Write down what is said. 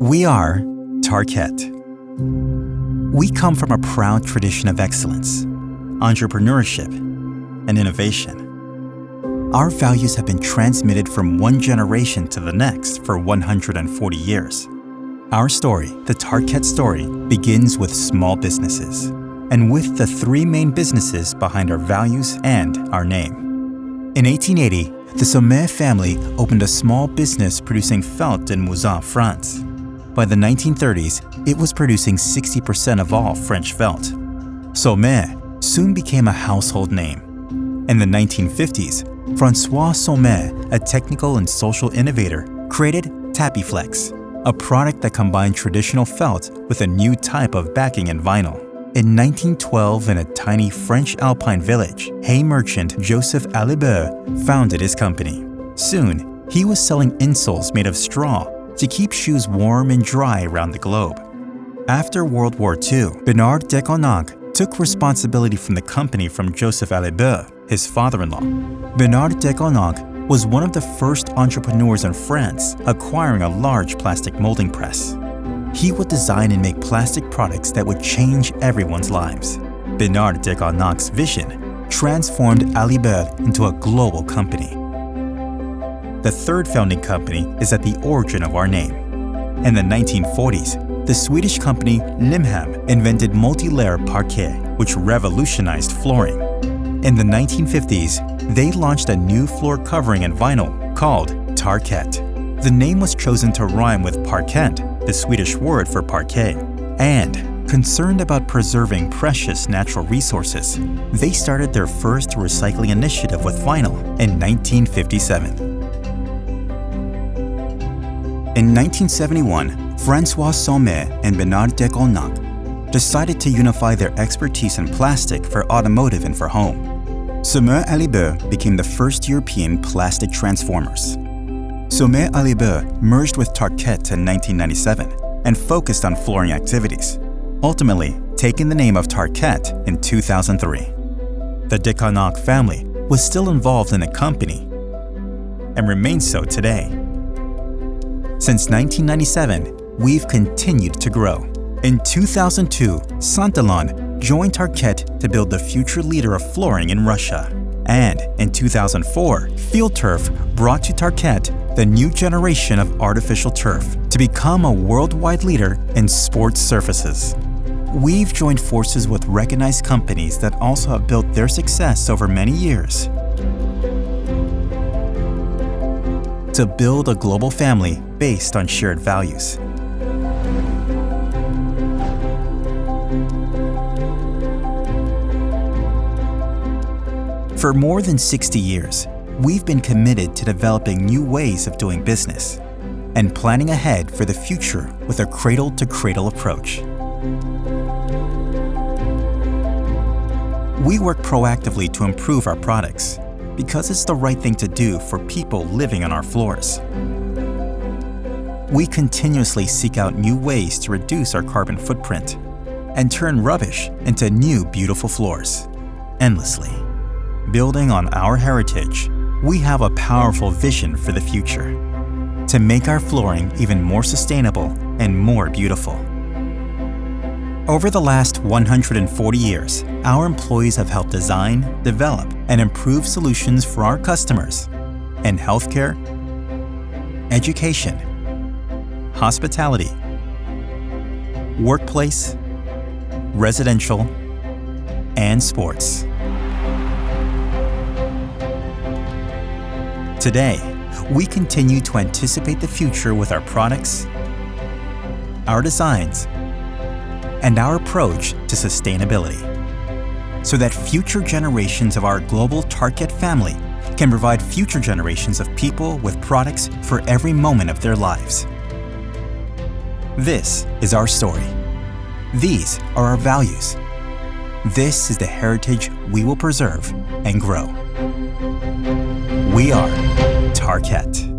We are Tarkett. We come from a proud tradition of excellence, entrepreneurship, and innovation. Our values have been transmitted from one generation to the next for 140 years. Our story, the Tarkett story, begins with small businesses, and with the three main businesses behind our values and our name. In 1880, the Sommet family opened a small business producing felt in Mouzon, France. By the 1930s, it was producing 60% of all French felt. Sommet soon became a household name. In the 1950s, François Sommet, a technical and social innovator, created Tapiflex, a product that combined traditional felt with a new type of backing in vinyl. In 1912, in a tiny French alpine village, hay merchant Joseph Alibert founded his company. Soon, he was selling insoles made of straw to keep shoes warm and dry around the globe. After World War II, Bernard Deconinck took responsibility from the company from Joseph Alibert, his father-in-law. Bernard Deconinck was one of the first entrepreneurs in France acquiring a large plastic molding press. He would design and make plastic products that would change everyone's lives. Bernard Deconinck's vision transformed Alibert into a global company. The third founding company is at the origin of our name. In the 1940s, the Swedish company Limhamn invented multi-layer parquet, which revolutionized flooring. In the 1950s, they launched a new floor covering in vinyl called Tarkett. The name was chosen to rhyme with parkett, the Swedish word for parquet. And, concerned about preserving precious natural resources, they started their first recycling initiative with vinyl in 1957. In 1971, François Sommet and Bernard Deconinck decided to unify their expertise in plastic for automotive and for home. Sommet Alibert became the first European plastic transformers. Sommet Alibert merged with Tarkett in 1997 and focused on flooring activities, ultimately taking the name of Tarkett in 2003. The Deconinck family was still involved in the company and remains so today. Since 1997, we've continued to grow. In 2002, Santalon joined Tarkett to build the future leader of flooring in Russia. And in 2004, Field Turf brought to Tarkett the new generation of artificial turf to become a worldwide leader in sports surfaces. We've joined forces with recognized companies that also have built their success over many years to build a global family based on shared values. For more than 60 years, we've been committed to developing new ways of doing business and planning ahead for the future with a cradle-to-cradle approach. We work proactively to improve our products because it's the right thing to do for people living on our floors. We continuously seek out new ways to reduce our carbon footprint and turn rubbish into new beautiful floors, endlessly. Building on our heritage, we have a powerful vision for the future, to make our flooring even more sustainable and more beautiful. Over the last 140 years, our employees have helped design, develop, and improve solutions for our customers in healthcare, education, hospitality, workplace, residential, and sports. Today, we continue to anticipate the future with our products, our designs, and our approach to sustainability, so that future generations of our global Tarkett family can provide future generations of people with products for every moment of their lives. This is our story. These are our values. This is the heritage we will preserve and grow. We are Tarkett.